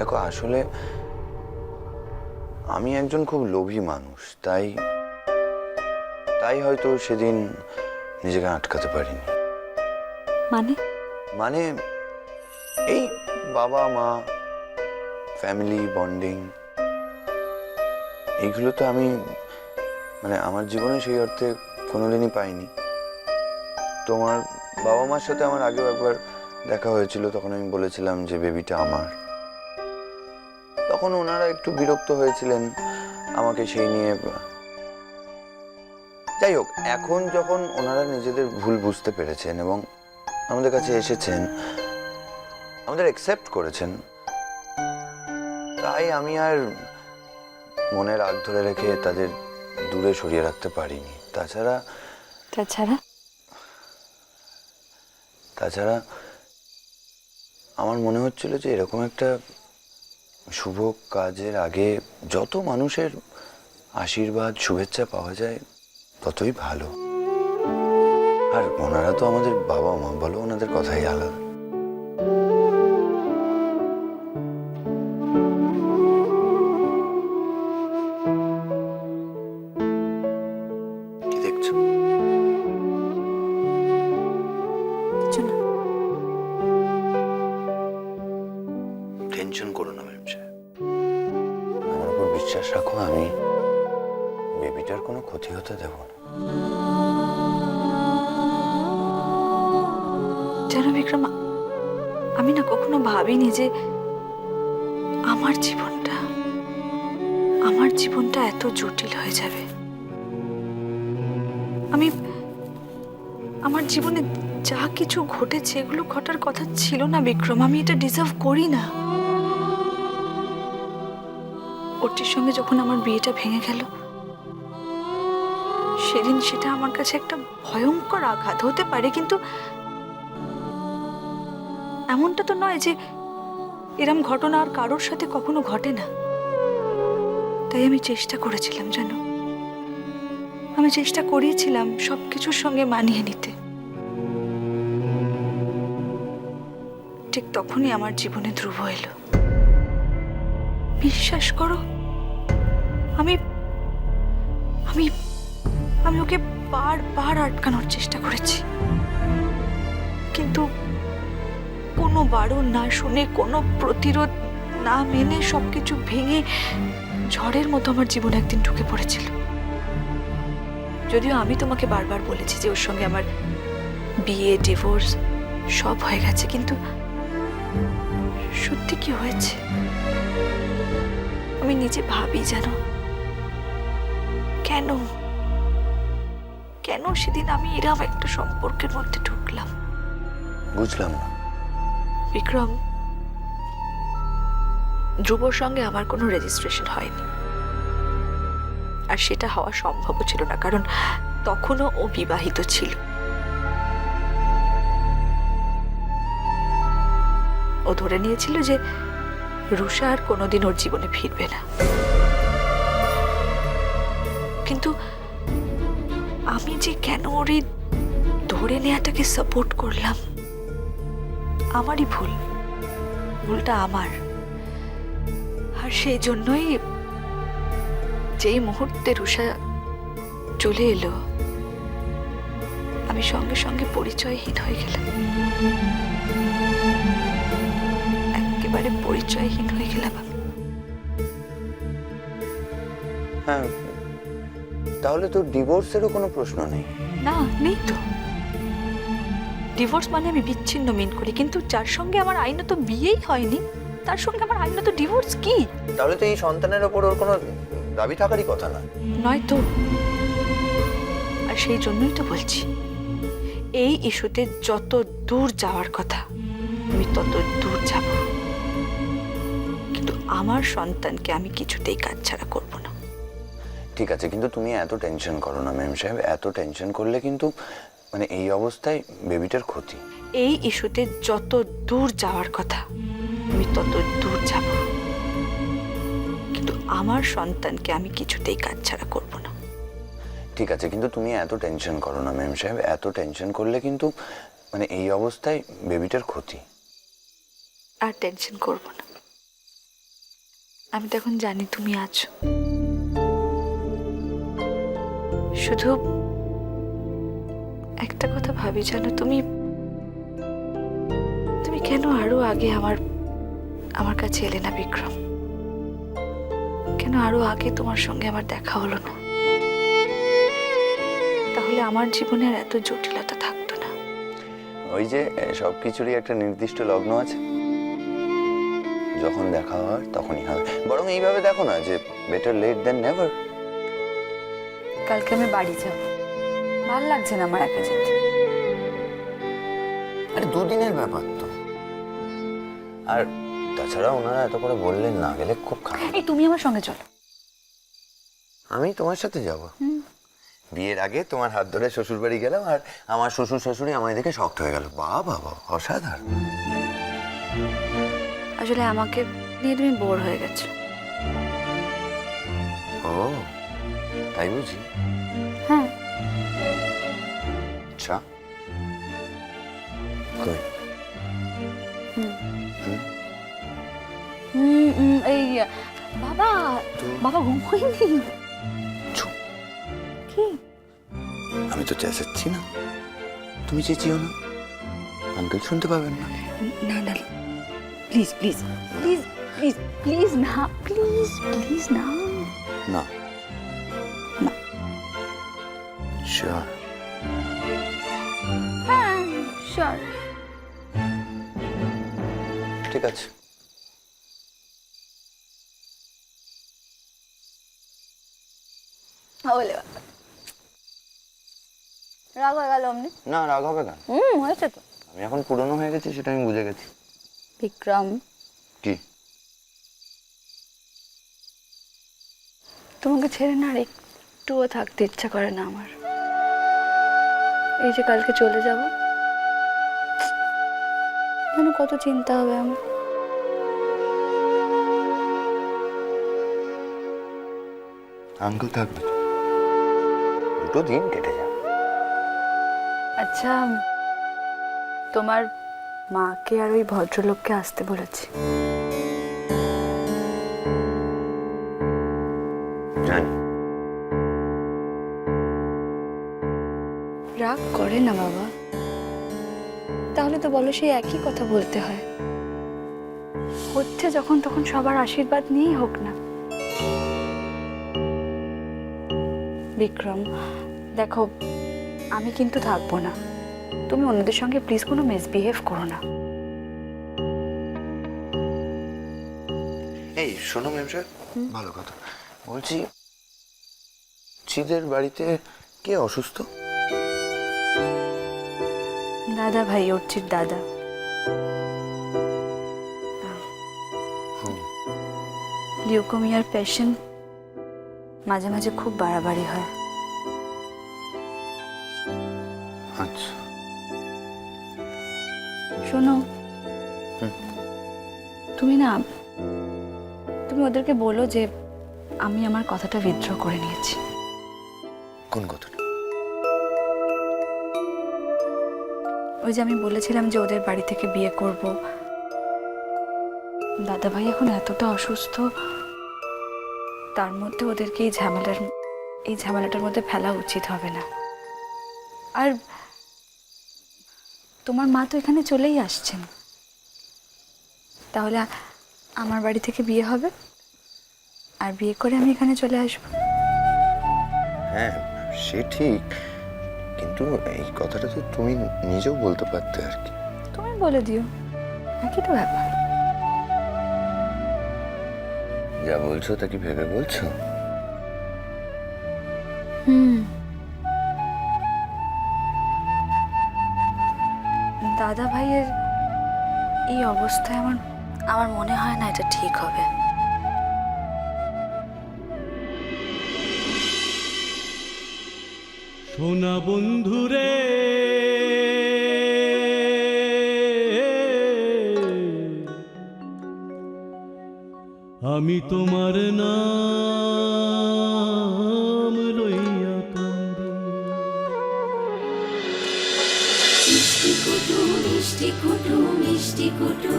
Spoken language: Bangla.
দেখো আসলে আমি একজন খুব লোভী মানুষ, তাই তাই হয়তো সেদিন নিজেকে আটকাতে পারিনি। মানে মানে এই বাবা মা, ফ্যামিলি বন্ডিং, এইগুলো তো আমি মানে আমার জীবনে সেই অর্থে কোনোদিনই পাইনি। তোমার বাবা মার সাথে আমার আগেও একবার দেখা হয়েছিল, তখন আমি বলেছিলাম যে বেবিটা আমার। তখন ওনারা একটু বিরক্ত হয়েছিলেন আমাকে সেই নিয়ে। যাই হোক, এখন যখন ওনারা নিজেদের ভুল বুঝতে পেরেছেন এবং আমাদের কাছে এসেছেন, আমাদের অ্যাকসেপ্ট করেছেন, তাই আমি আর মনে রাগ ধরে রেখে তাদের দূরে সরিয়ে রাখতে পারিনি। তাছাড়া তাছাড়া তাছাড়া আমার মনে হচ্ছিল যে এরকম একটা শুভ কাজের আগে যত মানুষের আশীর্বাদ শুভেচ্ছা পাওয়া যায় ততই ভালো। আর ওনারা তো আমাদের বাবা মা, বলো, ওনাদের কথাই আলাদা। কি দেখছো? কিছু না। টেনশন করো না ম্যাম সাহেব, আমার উপর বিশ্বাস রাখো, আমি বেবিটার কোনো ক্ষতি হতে দেব না। জানো বিক্রম, আমি না কখনো ভাবিনি যে আমার জীবনটা এত জটিল হয়ে যাবে। আমার জীবনে যা কিছু ঘটেছে এগুলো ঘটার কথা ছিল না বিক্রম। আমি এটা ডিজার্ভ করি না। ওটির সঙ্গে যখন আমার বিয়েটা ভেঙে গেল সেদিন সেটা আমার কাছে একটা ভয়ঙ্কর আঘাত হতে পারে, কিন্তু এমনটা তো নয় যে এরম ঘটনা আর কারোর সাথে কখনো ঘটে না। তাই আমি চেষ্টা করেছিলাম, জানো, আমি চেষ্টা করিয়েছিলাম সবকিছুর সঙ্গে মানিয়ে নিতে। ঠিক তখনই আমার জীবনে ধ্রুব এলো। বিশ্বাস করো, আমি আমি আমি ওকে বারবার আটকানোর চেষ্টা করেছি, কিন্তু কোনো বারণ না শুনে, কোনো প্রতিরোধ না মেনে সবকিছু ভেঙে ঝড়ের মতো আমার জীবনে একদিন ঢুকে পড়েছিল। যদিও আমি তোমাকে বারবার বলেছি যে ওর সঙ্গে আমার বিয়ে, ডিভোর্স সব হয়ে গেছে, কিন্তু সত্যি কি হয়েছে আমি নিজে ভাবি, জানো, কেন কেন সেদিন আমি এরকম একটা সম্পর্কের মধ্যে ঢুকলাম। বুঝলাম না বিক্রম, ধ্রুবর সঙ্গে আমার কোনো রেজিস্ট্রেশন হয়নি, আর সেটা হওয়া সম্ভবও ছিল না, কারণ তখনও ও বিবাহিত ছিল। ও ধরে নিয়েছিল যে রুষা আর কোনোদিন ওর জীবনে ফিরবে না। কিন্তু আমি যে কেন ওর এই ধরে নেওয়াটাকে সাপোর্ট করলাম, আমারই ভুলটা আমার। আর সেই জন্যই যেই মুহূর্তে রুষা চলে এলো আমি সঙ্গে সঙ্গে পরিচয়হীন হয়ে গেলাম, একেবারে পরিচয়হীন হয়ে গেলাম আমি। হ্যাঁ, তাহলে তো ডিভোর্সেরও কোনো প্রশ্ন নেই। না, নেই তো। ডিভোর্স মানে আমি বিচ্ছিন্ন মিন করি, কিন্তু যার সঙ্গে আমার আইনত বিয়েই হয়নি তার সঙ্গে আমার আইনত ডিভোর্স কি? তাহলে তো এই সন্তানের ওপর ওর কোনো দাবি থাকারই কথা না। নয় তো। আর সেই জন্যই তো বলছি, এই ইস্যুতে যত দূর যাওয়ার কথা আমি তত দূর যাব, কিন্তু আমার সন্তানকে আমি কিছুতেই কাছছাড়া করব না। ঠিক আছে, কিন্তু তুমি এত টেনশন করো না ম্যাম সাহেব। এত টেনশন করলে কিন্তু মানে এই অবস্থায় বেবিটার ক্ষতি। এই ইস্যুতে যত দূর যাওয়ার কথা আমি তত দূর যাব, কিন্তু আমার সন্তানকে আমি কিছুতেই কাছছাড়া করব না। ঠিক আছে, কিন্তু তুমি এত টেনশন করো না ম্যাম সাহেব। এত টেনশন করলে কিন্তু মানে এই অবস্থায় বেবিটার ক্ষতি। আর টেনশন করব না। আমি তো এখন জানি তুমি আছো। শুধু একটা কথা ভাবি, জানো, তুমি তুমি কেন আরো আগে আমার কাছে এলে না বিক্রম? কেন আরো আগে তোমার সঙ্গে আমার দেখা হলো না? তাহলে আমার জীবনে আর এত জটিলতা থাকতো না। ওই যে সবকিছুরই একটা নির্দিষ্ট লগ্ন আছে, যখন দেখা হওয়ার তখনই হবে। বরং এইভাবে দেখো না যে বেটার লেট দেন নেভার। কালকে আমি বাড়ি যাব, ভাল লাগছে না আমার একা যেতে। আরে দুদিনের ব্যাপার তো। আর তাছাড়া ওনারা এত করে বললেন, না গেলে খুব খারাপ। এই তুমি আমার সঙ্গে চলো। আমি তোমার সাথে যাব? বিয়ের আগে তোমার হাত ধরে শ্বশুর বাড়ি গেলাম, আর আমার শ্বশুর শাশুড়ি আমায় দেখে শক্ত হয়ে গেল। বাহ বাবা, অসাধারণ। আসলে আমাকে নিয়ে তুমি বোর হয়ে গেছো। ও তাই বুঝি? হ্যাঁ। আচ্ছা কই? এই বাবা, বাবা ঘুম হয়নি? চুপ। কি? আমি তো চেঁচাচ্ছি না, তুমি চেঁচিও না, আঙ্কেল শুনতে পাবেন না। না না, please please please please please না, প্লিজ প্লিজ না। না না। শিওর? হ্যাঁ শিওর। ঠিক আছে। বলে বাবা, রাগ হয়ে গেল অমনি? না, রাগ হবে কেন? হয়েছে তো। আমি এখন পুরনো হয়ে গেছি, সেটা আমি বুঝে গেছি। বিক্রম, কি? তোমাকে ছেড়ে না আর একটুও থাকতে ইচ্ছা করে না আমার। এই যে কালকে চলে যাব, যেন কত চিন্তা হবে আমার। আঙ্কেল থাকবে তো, দুটো দিন কেটে যাবে। আচ্ছা, তোমার মাকে আর ওই ভদ্রলোককে আসতে বলেছি। জানি। রাগ করে না বাবা? তাহলে তো বলো, সেই একই কথা বলতে হয়। হচ্ছে যখন তখন সবার আশীর্বাদ নিয়েই হোক না। বিক্রম দেখো, আমি কিন্তু থাকবো না। তুমি অন্যদের সঙ্গে প্লিজ কোনো মিসবিহেভ করো না। এই শোনো ম্যাম স্যার, ভালো কথা বলছি, চিদের বাড়িতে কে অসুস্থ? দাদা ভাই, অর্চির দাদা। লিউকোমিয়ার পেশেন্ট, মাঝে মাঝে খুব বাড়াবাড়ি হয়। আচ্ছা শোনো, তুমি ওদেরকে বলো যে আমি আমার কথাটা উইথড্র করে নিয়েছি। কোন কথাটা? ওই যে আমি বলেছিলাম যে ওদের বাড়ি থেকে বিয়ে করব। দাদা ভাই এখন এতটা অসুস্থ, তার মধ্যে ওদেরকে এই ঝামেলাটার মধ্যে ফেলা উচিত হবে না। আর তোমার মা তো এখানে চলেই আসছেন, তাহলে আমার বাড়ি থেকে বিয়ে হবে, আর বিয়ে করে আমি এখানে চলে আসব। হ্যাঁ সে ঠিক, কিন্তু এই কথাটা তো তুমি নিজেও বলতে পারতে আর কি। তুমি বলে দিও, একই তো ব্যাপার। যা বলছো তা কি ভেবে বলছো? দাদা ভাইয়ের এই অবস্থায় আমার মনে হয় না এটা ঠিক হবে। সোনা বন্ধুরে আমি তোমার নাম লইয়া কান্দি। মিষ্টি কুটু মিষ্টি কুটু মিষ্টি কুটু